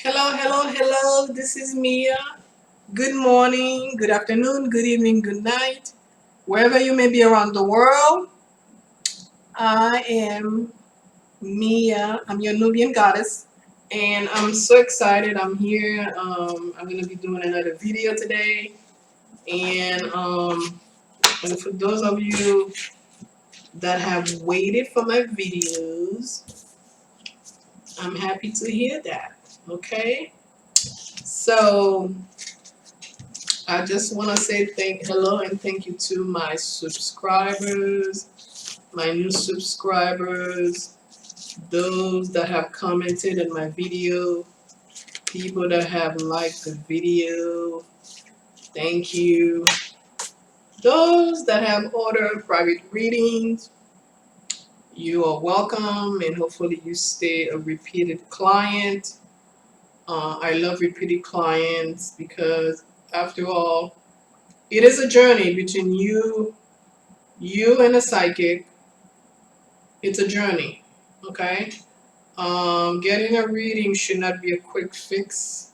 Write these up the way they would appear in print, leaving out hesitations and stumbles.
Hello, hello, hello. This is Mia. Good morning, good afternoon, good evening, good night. Wherever you may be around the world, I am Mia. I'm your Nubian goddess. And I'm so excited. I'm here. I'm going to be doing another video today. And for those of you that have waited for my videos, I'm happy to hear that. Okay? So I just want to say hello and thank you to my subscribers, my new subscribers, those that have commented on my video, people that have liked the video. Thank you. Those that have ordered private readings, you are welcome, and hopefully you stay a repeated client. I love repeated clients because after all, it is a journey between you and a psychic. It's a journey, okay? Getting a reading should not be a quick fix.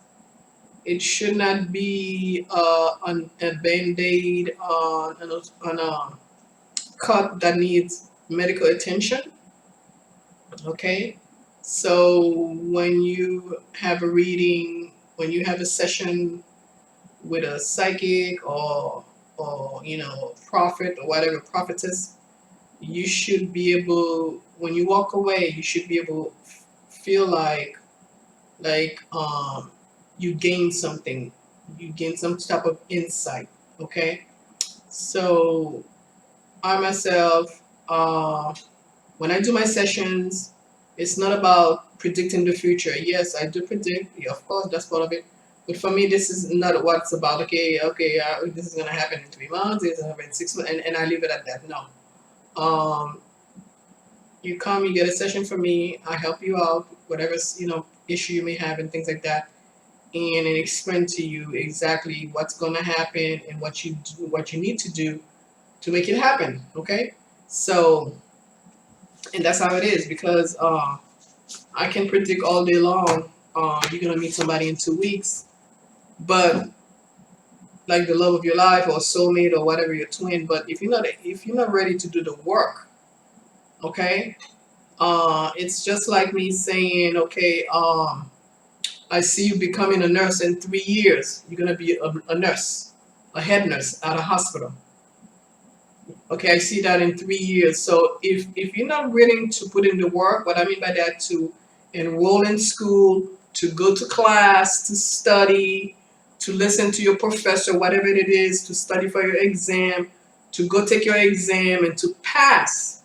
It should not be a band-aid on a cut that needs medical attention, okay? So when you have a reading, when you have a session with a psychic or prophet or whatever, prophetess, you should be able, when you walk away, you should be able to feel like you gain something, you gain some type of insight. Okay, so I myself, when I do my sessions, it's not about predicting the future. Yes, I do predict, yeah, of course, that's part of it. But for me, this is not what it's about. Okay, this is gonna happen in 3 months, this is gonna happen in 6 months, and I leave it at that. No. um you come, you get a session from me, I help you out, whatever issue you may have and things like that, and explain to you exactly what's gonna happen and what you need to do to make it happen. Okay, so and that's how it is because I can predict all day long. You're gonna meet somebody in 2 weeks, but like the love of your life or soulmate or whatever, your twin. But if you're not ready to do the work, okay, it's just like me saying, okay, I see you becoming a nurse in 3 years. You're gonna be a nurse, a head nurse at a hospital. Okay, I see that in 3 years. So if you're not willing to put in the work, what I mean by that, to enroll in school, to go to class, to study, to listen to your professor, whatever it is, to study for your exam, to go take your exam and to pass.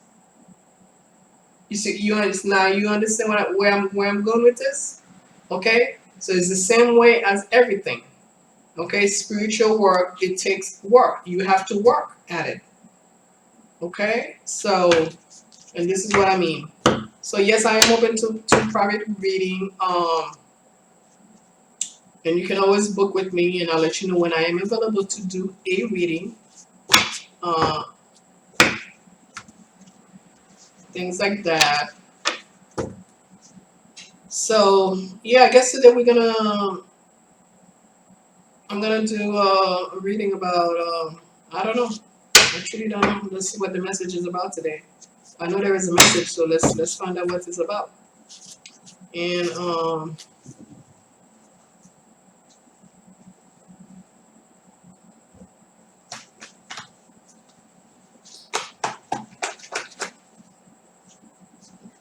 You see, you understand where I'm going with this? Okay? So it's the same way as everything. Okay? Spiritual work, it takes work. You have to work at it. Okay? So, and this is what I mean. So yes, I am open to private reading. And you can always book with me and I'll let you know when I am available to do a reading. Uh, Things like that. So yeah, I guess today I'm gonna do a reading about I don't know. Actually don't know. Let's see what the message is about today. I know there is a message, so let's find out what it's about. And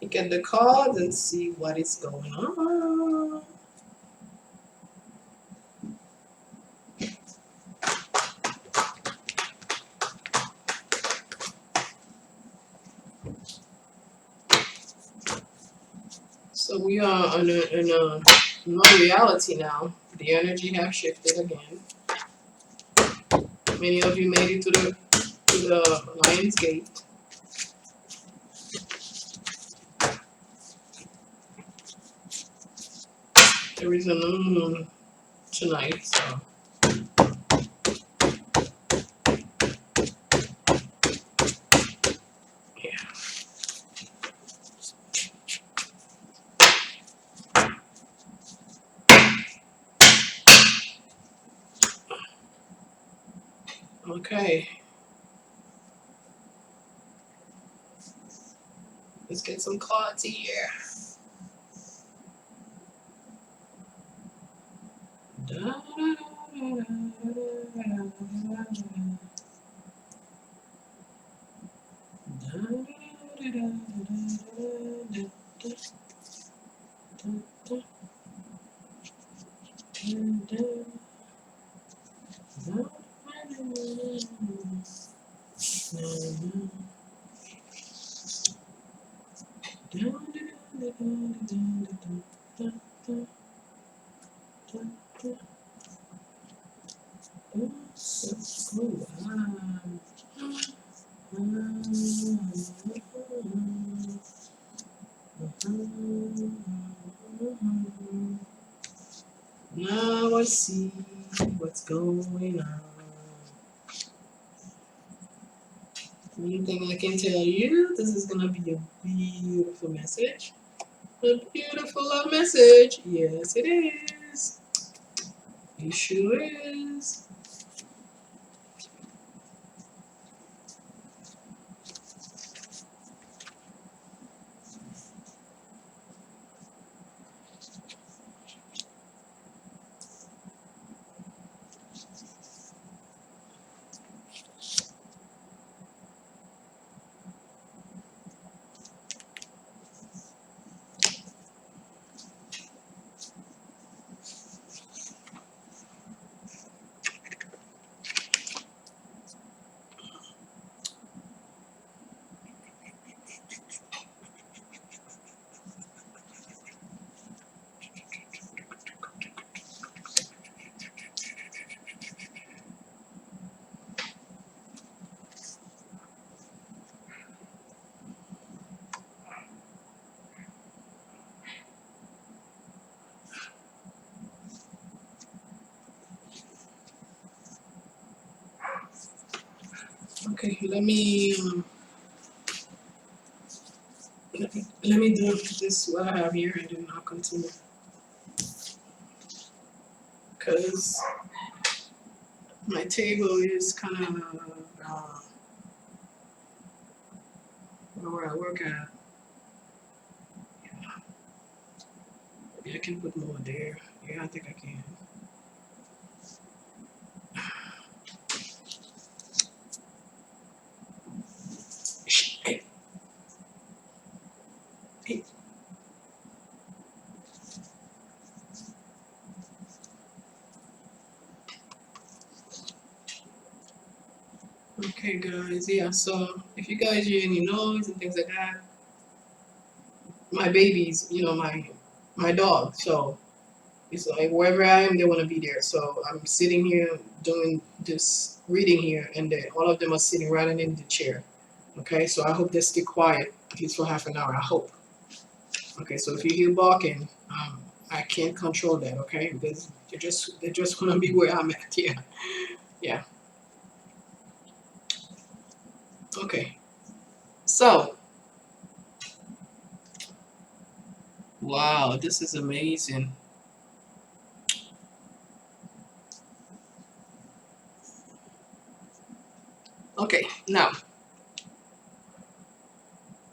get the cards and see what is going on. So we are in a new reality now. The energy have shifted again. Many of you made it to the Lion's Gate. There is a new moon tonight, so yeah. Okay. Let's get some clarity here. Now I see what's going on. One thing I can tell you, this is gonna be a beautiful message. A beautiful love message. Yes, it is. It sure is. Okay, let me do this what I have here and then I'll continue. Because my table is kind of where I work at. Maybe I can put more there. Yeah, I think I can. Hey, hey. Okay, guys. Yeah. So if you guys hear any noise and things like that, my babies, my dog. So it's like wherever I am, they want to be there. So I'm sitting here doing this reading here, and all of them are sitting right in the chair. Okay, so I hope they stay quiet at least for half an hour. I hope. Okay, so if you hear barking, I can't control that. Okay, because they just want to be where I'm at. Yeah, yeah. Okay, so wow, this is amazing. Okay, now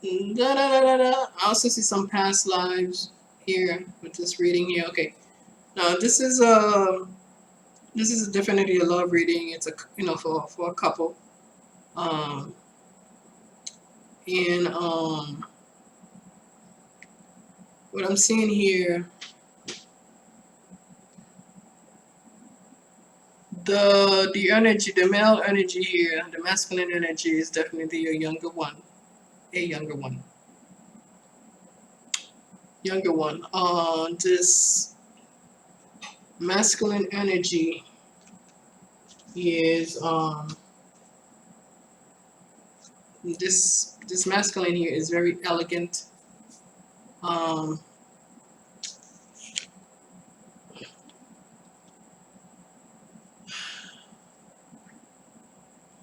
da, da, da, da, da. I also see some past lives here with this reading here. Okay, now this is definitely a love reading. It's a for a couple. Um, and what I'm seeing here, the energy, the male energy here, the masculine energy is definitely a younger one. This masculine energy is this masculine here is very elegant. Um,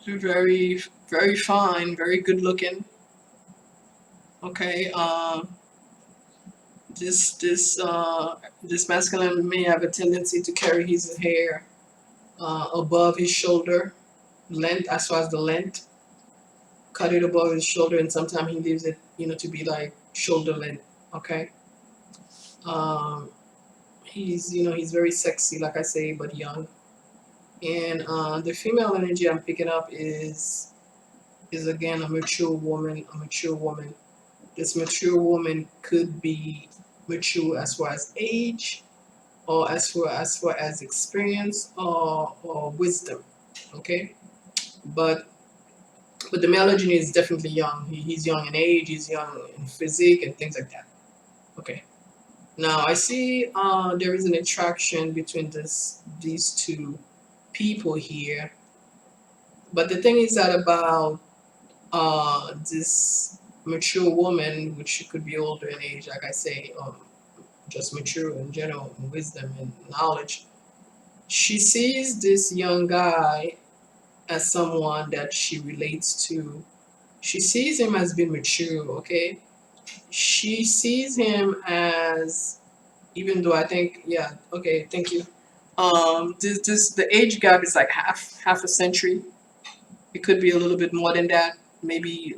very very fine, very good looking. Okay. This masculine may have a tendency to carry his hair above his shoulder. length, as far as the length, cut it above his shoulder, and sometimes he leaves it, to be like shoulder length. Okay. Um, he's very sexy, like I say, but young. And the female energy I'm picking up is again a mature woman. A mature woman. This mature woman could be mature as far as age, or as far as experience, or wisdom. Okay. But but the male energy is definitely young. He's young in age. He's young in physique and things like that. Okay. Now I see there is an attraction between these two people here. But the thing is that about this mature woman, which she could be older in age, like I say, just mature in general, in wisdom and knowledge. She sees this young guy as someone that she relates to. She sees him as being mature, okay? She sees him as, even though I think, yeah, okay, thank you. This the age gap is like half a century. It could be a little bit more than that, maybe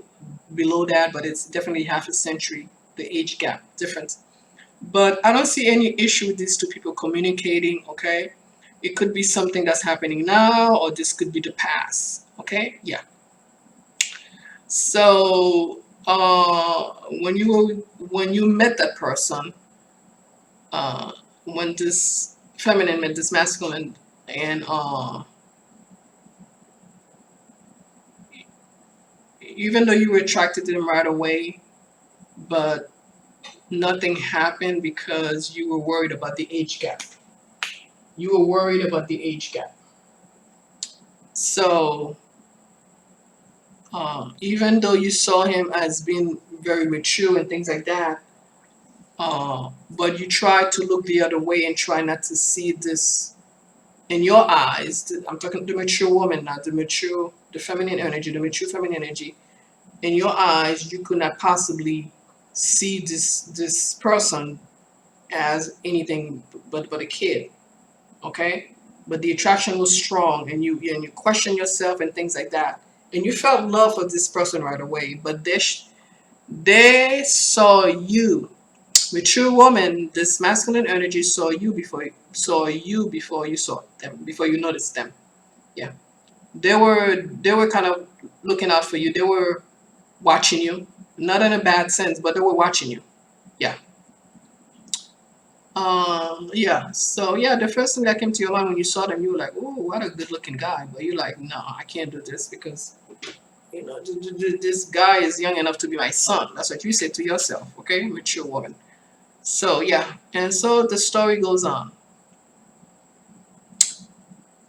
below that, but it's definitely half a century, the age gap difference. But I don't see any issue with these two people communicating, okay? It could be something that's happening now, or this could be the past, okay? Yeah. So, when you met that person, uh, when this feminine met this masculine, and even though you were attracted to them right away, but nothing happened because you were worried about the age gap. You were worried about the age gap. So, even though you saw him as being very mature and things like that, but you try to look the other way and try not to see this in your eyes. I'm talking the mature woman, not the feminine energy, the mature feminine energy. In your eyes, you could not possibly see this person as anything but a kid, okay? But the attraction was strong, and you question yourself and things like that, and you felt love for this person right away. But they saw you, mature woman. This masculine energy saw you before you saw them, before you noticed them. Yeah, they were kind of looking out for you. They were watching you, not in a bad sense, but they were watching you. Yeah. Yeah. So yeah, the first thing that came to your mind when you saw them, you were like, "Oh, what a good-looking guy." But you're like, "No, I can't do this because this guy is young enough to be my son." That's what you said to yourself. Okay, mature woman. So yeah, and so the story goes on.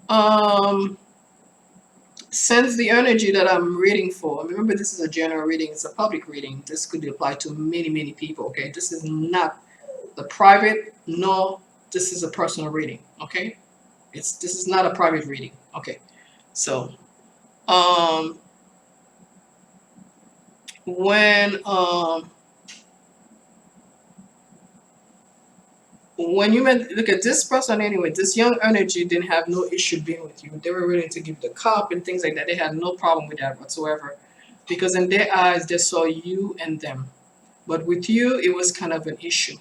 Um, since the energy that I'm reading for, remember this is a general reading. It's a public reading. This could apply to many people. Okay, this is not the private. No, this is a personal reading. Okay. This is not a private reading. Okay. So um when um when you met look at this person anyway, this young energy didn't have no issue being with you. They were willing to give the cup and things like that. They had no problem with that whatsoever. Because in their eyes they saw you and them. But with you it was kind of an issue.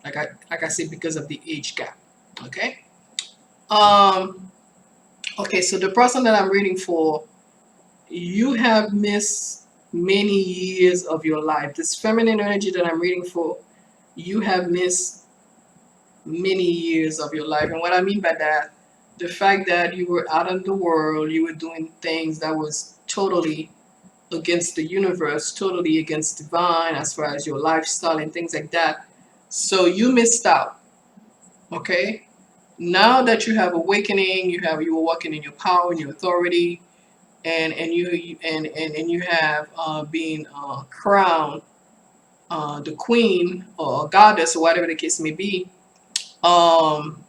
Like I said, because of the age gap. Okay? Um okay, so the person that I'm reading for, you have missed many years of your life. This feminine energy that I'm reading for, you have missed many years of your life. And what I mean by that, the fact that you were out in the world, you were doing things that was totally against the universe, totally against divine, as far as your lifestyle and things like that. So you missed out. Okay? Now that you have awakening, you were walking in your power and your authority, and you have been crowned the queen or goddess or whatever the case may be. um,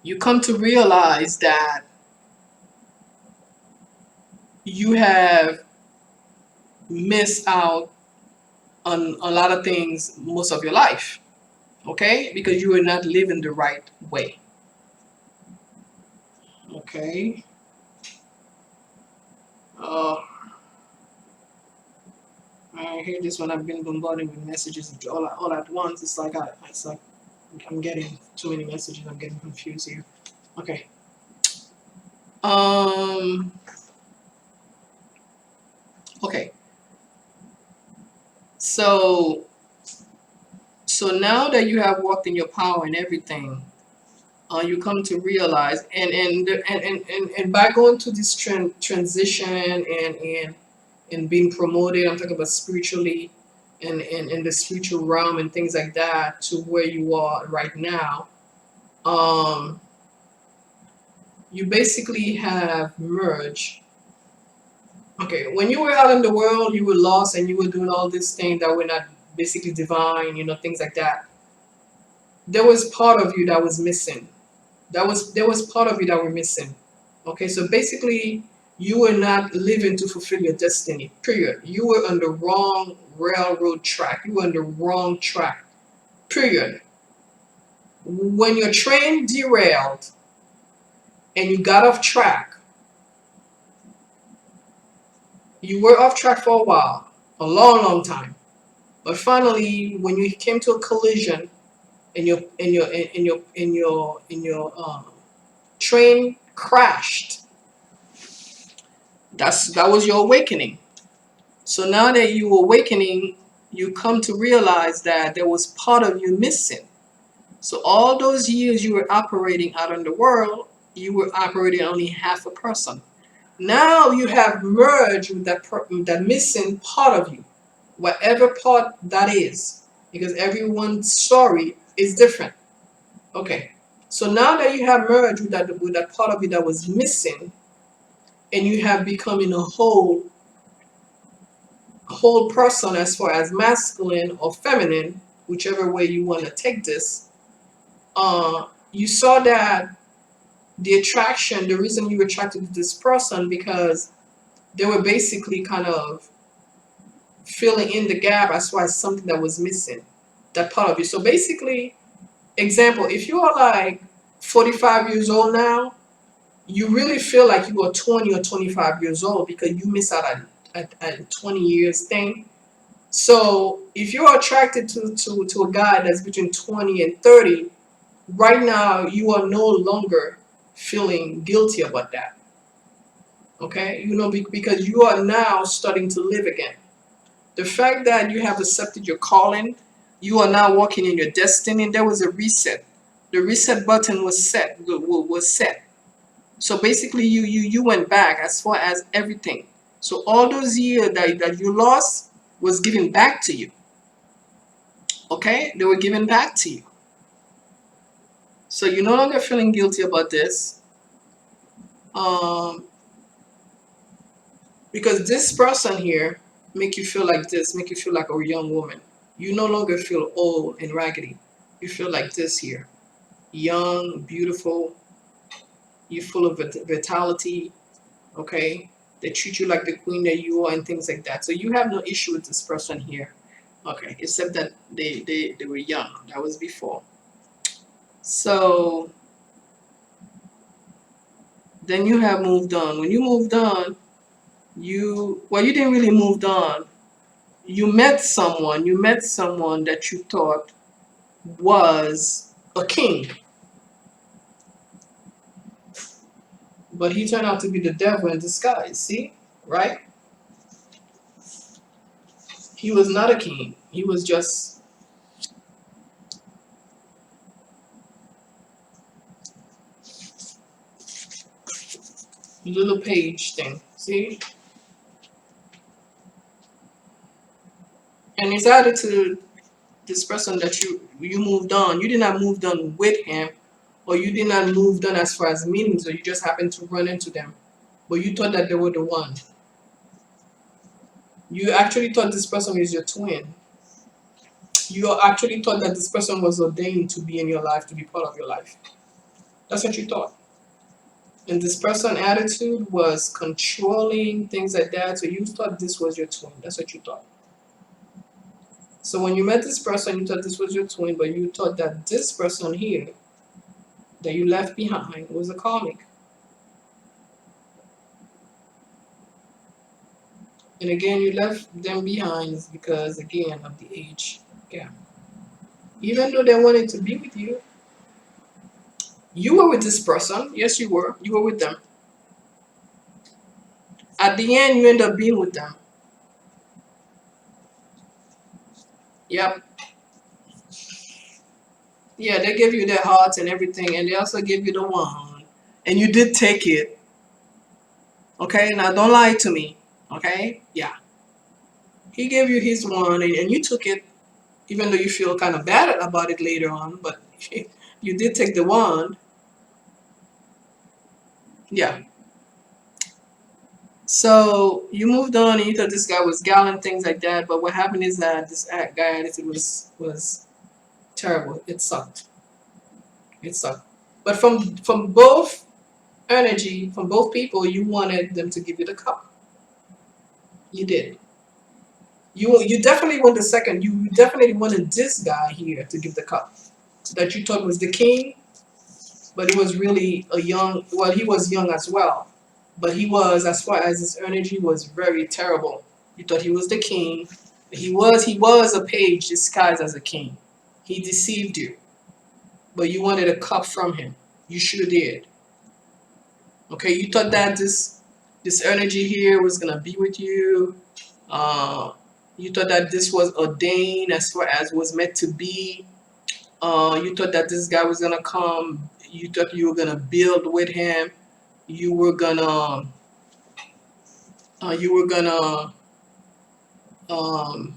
you come to realize that you have missed out on a lot of things most of your life, okay, because you were not living the right way. Okay. Oh, I hear this when I've been bombarded with messages all at once. It's like I'm getting too many messages. I'm getting confused here. Okay. Um. Okay. So now that you have walked in your power and everything, you come to realize, and by going to this transition and being promoted, I'm talking about spiritually, and in the spiritual realm and things like that, to where you are right now. Um, you basically have merged. Okay, when you were out in the world, you were lost and you were doing all these things that were not basically divine, things like that. There was part of you that was missing. There was part of you that were missing. Okay, so basically you were not living to fulfill your destiny. Period. You were on the wrong railroad track. You were on the wrong track. Period. When your train derailed and you got off track, you were off track for a while, a long, long time. But finally, when you came to a collision and your train crashed, that was your awakening. So now that you awakening, you come to realize that there was part of you missing. So all those years you were operating out in the world, you were operating only half a person. Now you have merged with that missing part of you, whatever part that is, because everyone's story is different. Okay, so now that you have merged with that part of you that was missing, and you have become in a whole person, as far as masculine or feminine, whichever way you want to take this, you saw that the attraction, the reason you were attracted to this person, because they were basically kind of filling in the gap as far as something that was missing, that part of you. So basically, example, if you are like 45 years old now, you really feel like you are 20 or 25 years old because you miss out on a 20 years thing. So if you're attracted to a guy that's between 20 and 30, right now you are no longer feeling guilty about that. Okay? Because you are now starting to live again. The fact that you have accepted your calling, you are now walking in your destiny, there was a reset. The reset button was set. So basically you went back as far as everything. So all those years that you lost was given back to you. Okay? They were given back to you. So you're no longer feeling guilty about this. Um, because this person here make you feel like this, make you feel like a young woman. You no longer feel old and raggedy. You feel like this here. Young, beautiful, you're full of vitality, okay? They treat you like the queen that you are and things like that. So you have no issue with this person here. Okay, except that they were young. That was before. So then you have moved on. When you moved on, you didn't really move on. You met someone that you thought was a king, but he turned out to be the devil in disguise. See, right? He was not a king. He was just a little page thing. See, and his attitude, this person that you moved on, you did not move on with him, or you did not move on as far as meanings, or you just happened to run into them, but you thought that they were the one. You actually thought this person was your twin. You actually thought that this person was ordained to be in your life, to be part of your life. That's what you thought. And this person attitude was controlling, things like that. So you thought this was your twin. That's what you thought. So when you met this person, you thought this was your twin, but you thought that this person here that you left behind was a karmic. And again, you left them behind because, again, of the age. Yeah. Even though they wanted to be with you were with this person. Yes, you were. You were with them. At the end, you end up being with them. Yep. Yeah, they gave you their hearts and everything, and they also gave you the wand. And you did take it. Okay? Now, don't lie to me. Okay? Yeah. He gave you his wand, and you took it, even though you feel kind of bad about it later on, but you did take the wand. Yeah. So you moved on and you thought this guy was gallant, things like that. But what happened is that this guy attitude was terrible. It sucked. It sucked. But from both energy, from both people, you wanted them to give you the cup. You did. You definitely want the second. You definitely wanted this guy here to give the cup that you thought was the king, but he was really a young. Well, he was young as well, but he was, as far as his energy, was very terrible. You thought he was the king. He was a page disguised as a king. He deceived you, but you wanted a cup from him. You sure did. Okay, you thought that this energy here was gonna be with you. Uh, you thought that this was ordained as far as was meant to be. You thought that this guy was gonna come. You thought you were gonna build with him. You were gonna you were gonna um,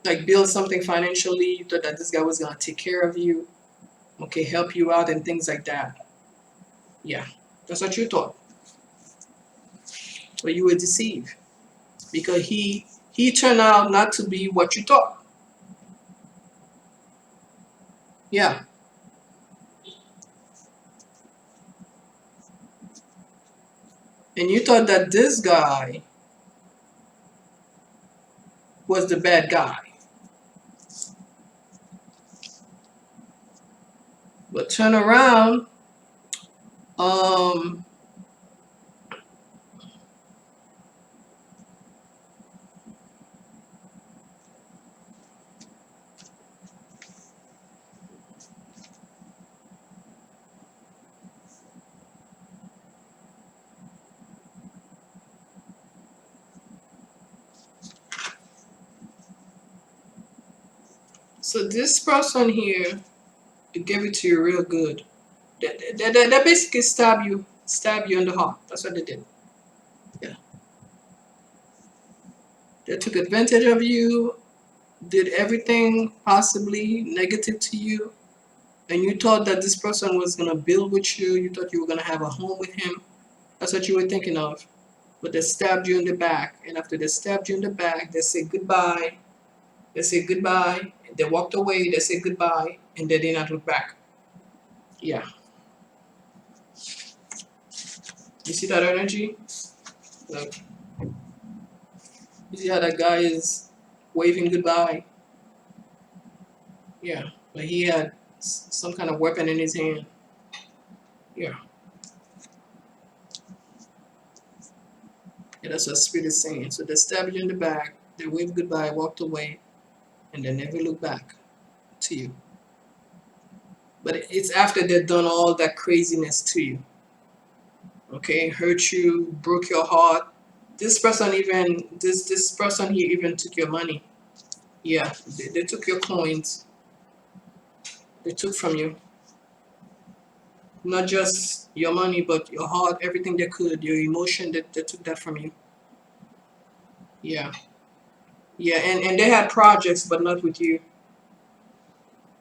like build something financially. You thought that this guy was gonna take care of you, okay, help you out and things like that. Yeah, that's what you thought, but you were deceived because he turned out not to be what you thought. Yeah, and you thought that this guy was the bad guy, but turn around. Um, so this person here gave it to you real good. They basically stab you in the heart. That's what they did. Yeah, they took advantage of you, did everything possibly negative to you, and you thought that this person was gonna build with you. You thought you were gonna have a home with him. That's what you were thinking of. But they stabbed you in the back, and after they stabbed you in the back, they said goodbye. They said goodbye. They walked away. They said goodbye, and they did not look back. Yeah, you see that energy? Like, you see how that guy is waving goodbye? Yeah, but he had some kind of weapon in his hand. Yeah, yeah, that's what spirit is saying. So they stabbed you in the back. They waved goodbye, walked away, and they never looked back to you. But it's after they've done all that craziness to you, okay, hurt you, broke your heart. This person here even took your money. Yeah, they took your coins. They took from you not just your money, but your heart, everything they could, your emotion. They took that from you. Yeah, yeah, and they had projects, but not with you,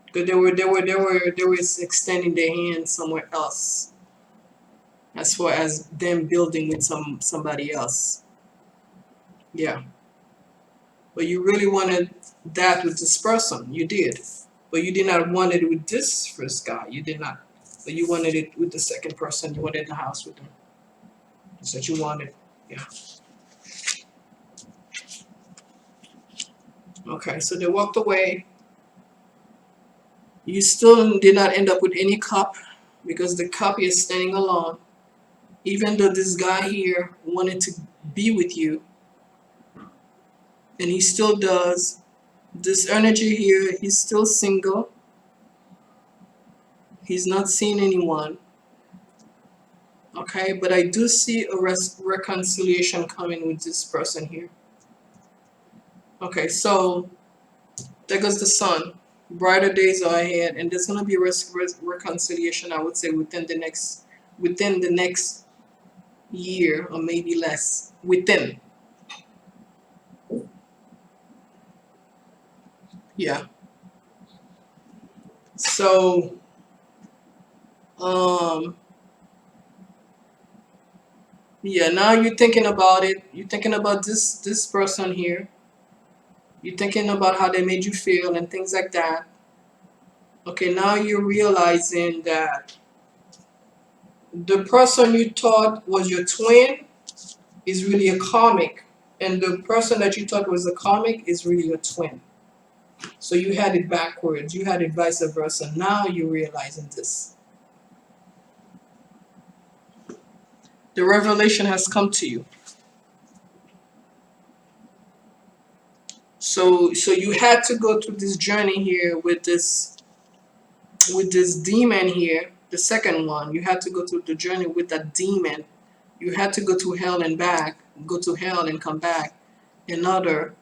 because they were extending their hand somewhere else, as far as them building with somebody else. Yeah. But you really wanted that with this person. You did. But you did not want it with this first guy. You did not. But you wanted it with the second person. You wanted the house with them. That's what you wanted. Yeah. Okay. So they walked away. You still did not end up with any cup because the cup is standing alone. Even though this guy here wanted to be with you, and he still does, this energy here, he's still single. He's not seeing anyone. Okay, but I do see a reconciliation coming with this person here. Okay, so there goes the sun. Brighter days are ahead, and there's gonna be a reconciliation. I would say within the next year or maybe less. Within, yeah. So, um, yeah. Now you're thinking about it. You're thinking about this person here. You're thinking about how they made you feel and things like that. Okay, now you're realizing that the person you thought was your twin is really a karmic, and the person that you thought was a karmic is really your twin. So you had it backwards. You had it vice versa. Now you're realizing this. The revelation has come to you. So you had to go through this journey here with this demon here, the second one. You had to go through the journey with that demon. You had to go to hell and back, go to hell and come back in order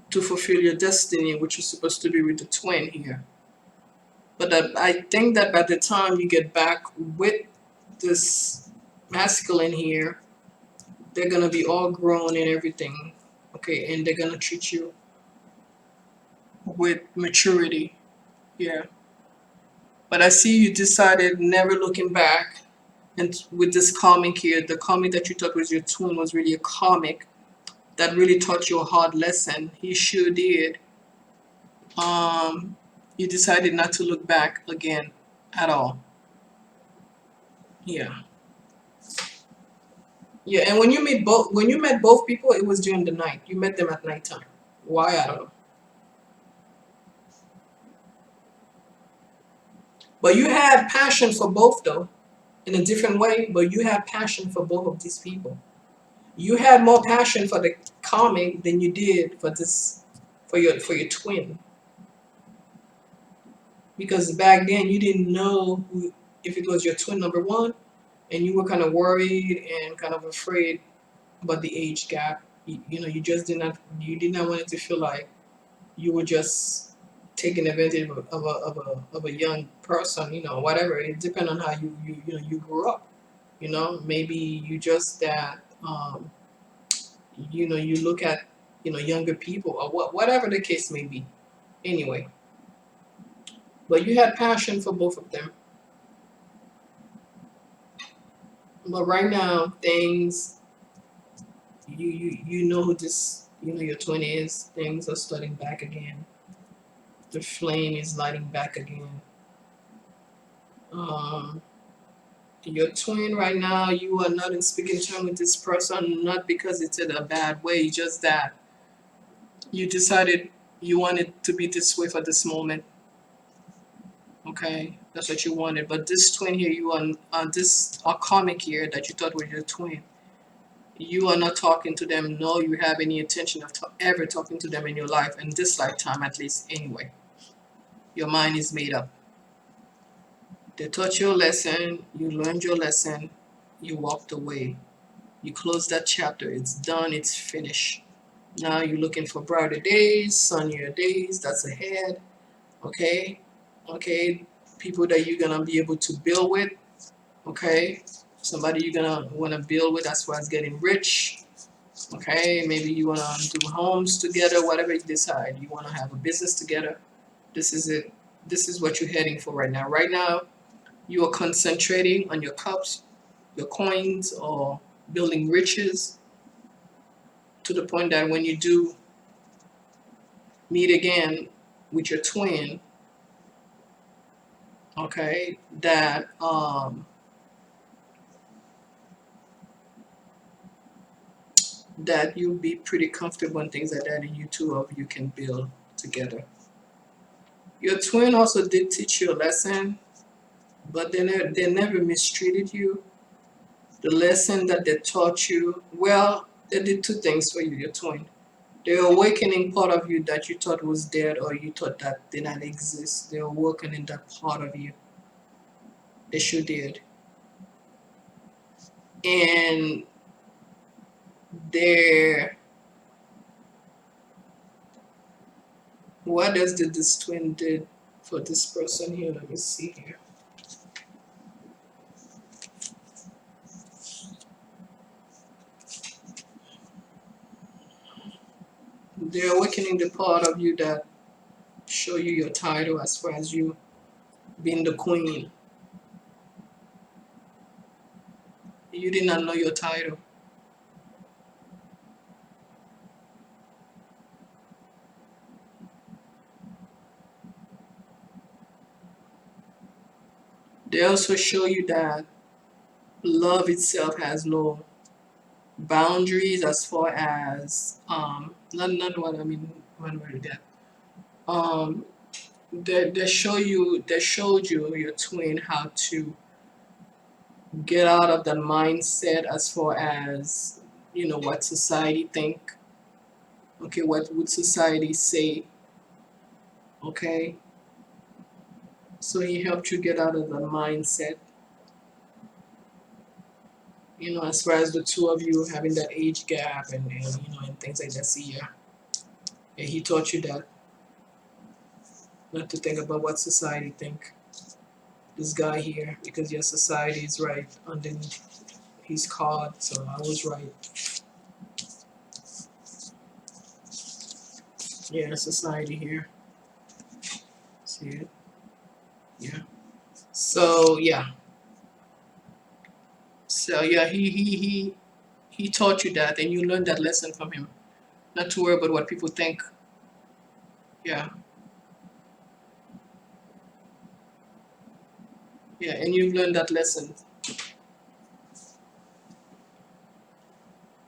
to fulfill your destiny, which is supposed to be with the twin here. But I think that by the time you get back with this masculine here, they're gonna be all grown and everything, okay, and they're gonna treat you with maturity, yeah. But I see you decided never looking back, and with this comic here, the comic that you thought was your twin was really a comic that really taught you a hard lesson. He sure did. Um, you decided not to look back again at all. Yeah. Yeah, and when you met both people, it was during the night. You met them at nighttime. Why? I don't know. But you had passion for both though, in a different way, but you had passion for both of these people. You had more passion for the comic than you did for this for your twin. Because back then you didn't know if it was your twin number one, and you were kind of worried and kind of afraid about the age gap. You know, you did not want it to feel like you were just taking advantage of a young person, you know, whatever. It depends on how you know you grew up. You know, maybe you just that you know you look at younger people or whatever the case may be. Anyway, but you had passion for both of them. But right now, things you know who this your twin is. Things are starting back again. The flame is lighting back again. Um, your twin right now, you are not in speaking term with this person, not because it's in a bad way, just that you decided you wanted to be this way for this moment. Okay, that's what you wanted. But this twin here, you are this comic here that you thought was your twin. You are not talking to them, nor you have any intention of ever talking to them in your life, in this lifetime at least. Anyway, your mind is made up. They taught you a lesson, you learned your lesson, you walked away. You close that chapter, it's done, it's finished. Now you're looking for brighter days, sunnier days that's ahead. Okay? Okay? People that you're gonna be able to build with. Okay? Somebody you're gonna wanna build with as far as getting rich. Okay? Maybe you wanna do homes together, whatever you decide. You wanna have a business together. This is it. This is what you're heading for right now. Right now, you are concentrating on your cups, your coins, or building riches to the point that when you do meet again with your twin, okay, that you'll be pretty comfortable and things like that, and you two of you can build together. Your twin also did teach you a lesson, but they never mistreated you. The lesson that they taught you, well, they did two things for you, your twin. They're awakening part of you that you thought was dead or you thought that did not exist. They're awakening that part of you. They sure did. And they're, what does this twin did for this person here? Let me see here. They're awakening the part of you that show you your title as far as you being the queen. You did not know your title. They also show you that love itself has no boundaries as far as not what I mean one word that they showed you your twin how to get out of that mindset as far as what society think. Okay, what would society say? Okay, so he helped you get out of the mindset, as far as the two of you having that age gap and things like that. See, yeah, yeah, he taught you that not to think about what society think. This guy here, because your society is right underneath his card, so I was right. Yeah, society here. See it? Yeah. So yeah. So yeah, he taught you that, and you learned that lesson from him. Not to worry about what people think. Yeah. Yeah, and you've learned that lesson.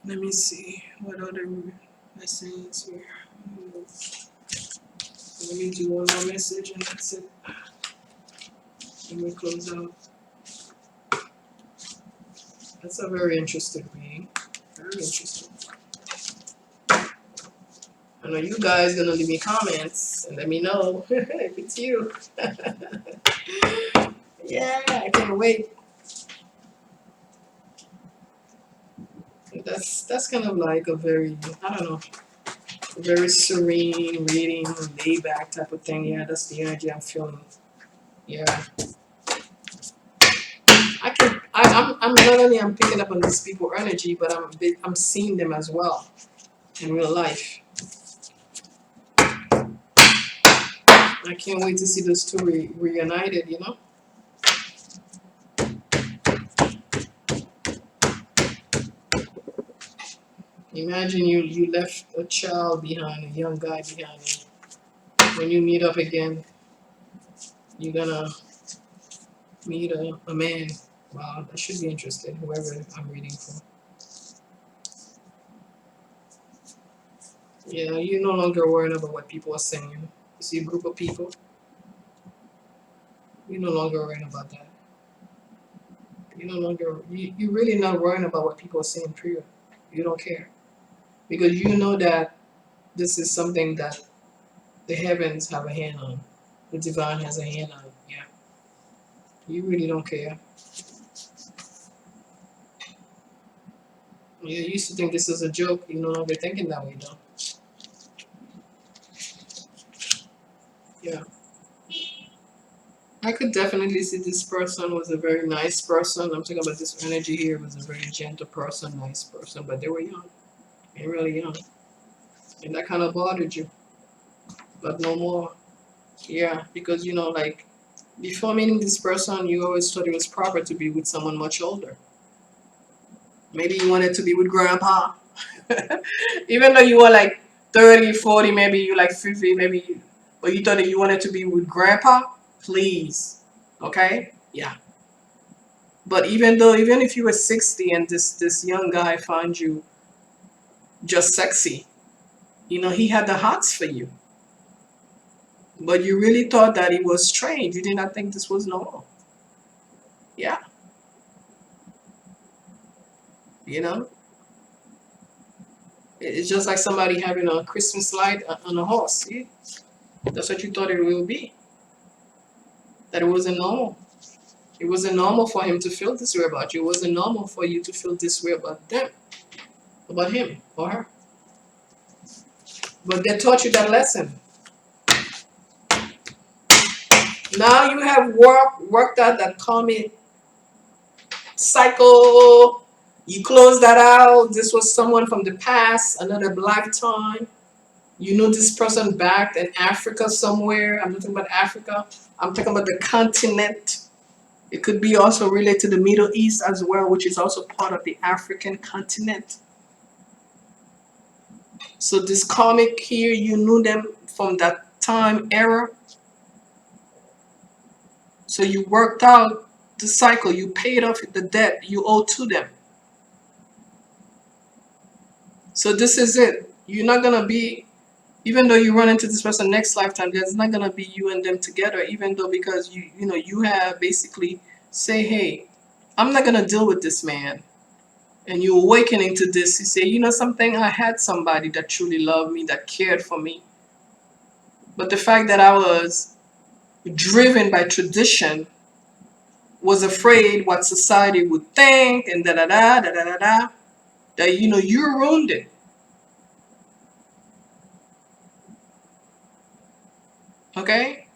Let me see what other lessons here. Let me do one more message and that's it. And we close out. That's a very interesting reading. Very interesting. I know you guys gonna leave me comments and let me know if it's you. Yeah, I can't wait. That's kind of like a very, I don't know, very serene reading, laid back type of thing. Yeah, that's the energy I'm feeling. Yeah, I'm not only I'm picking up on these people energy, but I'm seeing them as well in real life. I can't wait to see those two reunited. Imagine you left a child behind, a young guy behind, and when you meet up again, you're gonna meet a man. Wow, that should be interesting. Whoever I'm reading for. Yeah, you're no longer worrying about what people are saying. You see a group of people, you're no longer worrying about that. You're really not worrying about what people are saying, period. You don't care. Because you know that this is something that the heavens have a hand on. The divine has a hand on. Yeah. You really don't care. You used to think this is a joke. You're no longer thinking that way, though. Yeah. I could definitely see this person was a very nice person. I'm talking about this energy here was a very gentle person, nice person, but they were young and really young. And that kind of bothered you, but no more. Yeah, because like before meeting this person, you always thought it was proper to be with someone much older. Maybe you wanted to be with grandpa, even though you were like 30, 40, maybe you like 50, maybe, but you thought that you wanted to be with grandpa. Please, okay, yeah. But even if you were 60 and this young guy found you just sexy, he had the hots for you. But you really thought that it was strange. You did not think this was normal. Yeah. You know, it's just like somebody having a Christmas light on a horse. See? That's what you thought it will be. That it wasn't normal. It wasn't normal for him to feel this way about you. It wasn't normal for you to feel this way about them, about him or her. But they taught you that lesson. Now you have worked out that karmic cycle. You close that out. This was someone from the past, another lifetime. You know this person back in Africa somewhere. I'm not talking about Africa. I'm talking about the continent. It could be also related to the Middle East as well, which is also part of the African continent. So this karmic here, you knew them from that time era. So you worked out the cycle. You paid off the debt you owe to them. So this is it. You're not gonna be, even though you run into this person next lifetime, there's not gonna be you and them together. Even though because you have basically say, hey, I'm not gonna deal with this man. And you're awakening to this. You say, you know something, I had somebody that truly loved me, that cared for me. But the fact that I was driven by tradition, was afraid what society would think, and da da da da da da da, that you ruined it. Okay?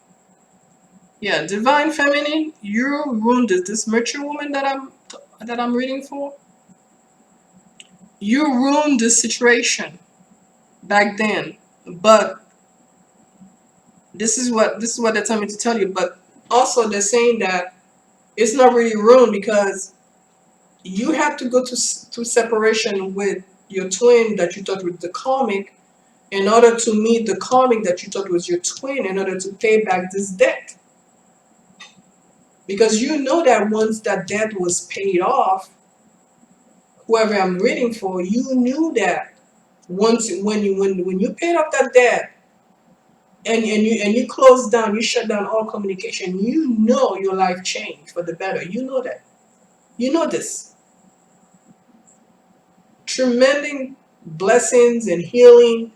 Yeah, divine feminine, you ruined it. This mature woman that I'm reading for, you ruined the situation back then. But this is what they're telling me to tell you. But also they're saying that it's not really ruined because you had to go to separation with your twin that you thought was the karmic in order to meet the karmic that you thought was your twin in order to pay back this debt. Because you know that once that debt was paid off, whoever I'm reading for, you knew that once when you paid off that debt and you closed down, you shut down all communication, you know your life changed for the better. You know that. You know this. Tremendous blessings and healing,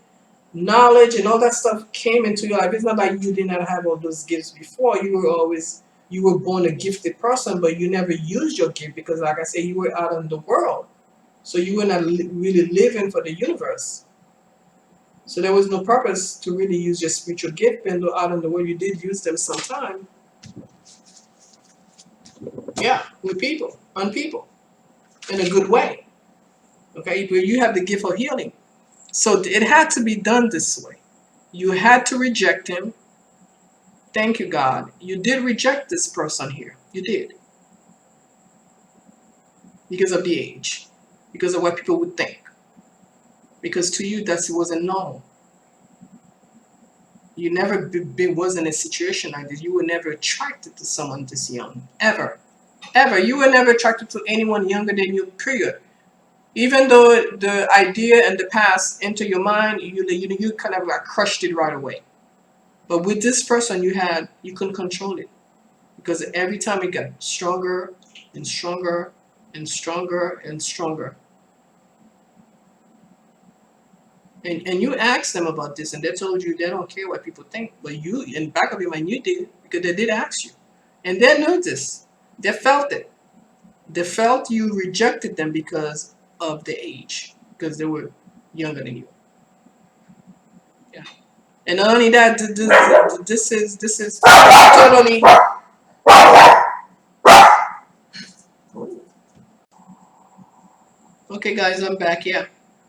knowledge and all that stuff came into your life. It's not like you did not have all those gifts before. You were born a gifted person, but you never used your gift because, like I said, you were out in the world. So you were not really living for the universe. So there was no purpose to really use your spiritual gift, and though out in the world you did use them sometime. Yeah, with people, on people, in a good way. Okay, but you have the gift of healing. So it had to be done this way. You had to reject him. Thank you, God. You did reject this person here. You did. Because of the age. Because of what people would think. Because to you, that wasn't normal. You never was in a situation like this. You were never attracted to someone this young. Ever. Ever. You were never attracted to anyone younger than you, period. Even though the idea and the past enter your mind, you kind of like crushed it right away. But with this person you couldn't control it. Because every time it got stronger and stronger and stronger and stronger. And you asked them about this and they told you they don't care what people think. But you, in back of your mind, you did, because they did ask you. And they knew this. They felt it. They felt you rejected them because of the age. Because they were younger than you. Yeah. And not only that, this is totally. Okay, guys, I'm back. Yeah.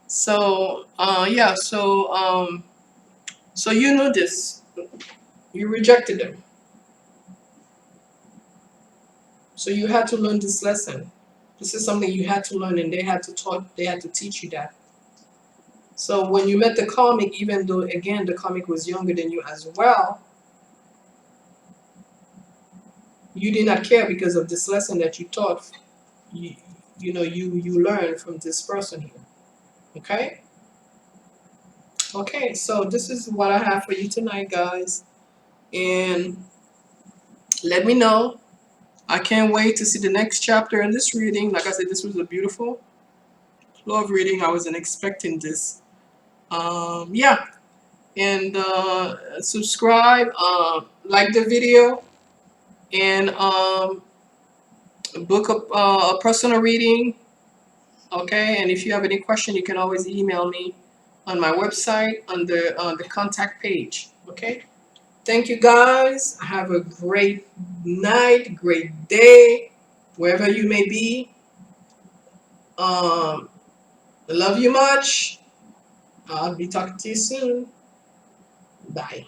So, yeah. So you know this. You rejected them. So you had to learn this lesson. This is something you had to learn, and they had to teach you that. So when you met the comic, even though again the comic was younger than you as well, you did not care because of this lesson that you taught. You you learned from this person here. Okay. Okay. So this is what I have for you tonight, guys, and let me know. I can't wait to see the next chapter in this reading. Like I said, this was a beautiful. Love reading. I wasn't expecting this. Yeah, and subscribe, like the video, and book a personal reading. Okay, and if you have any question, you can always email me on my website on the contact page. Okay, thank you guys. Have a great night, great day, wherever you may be. I love you much. I'll be talking to you soon. Bye.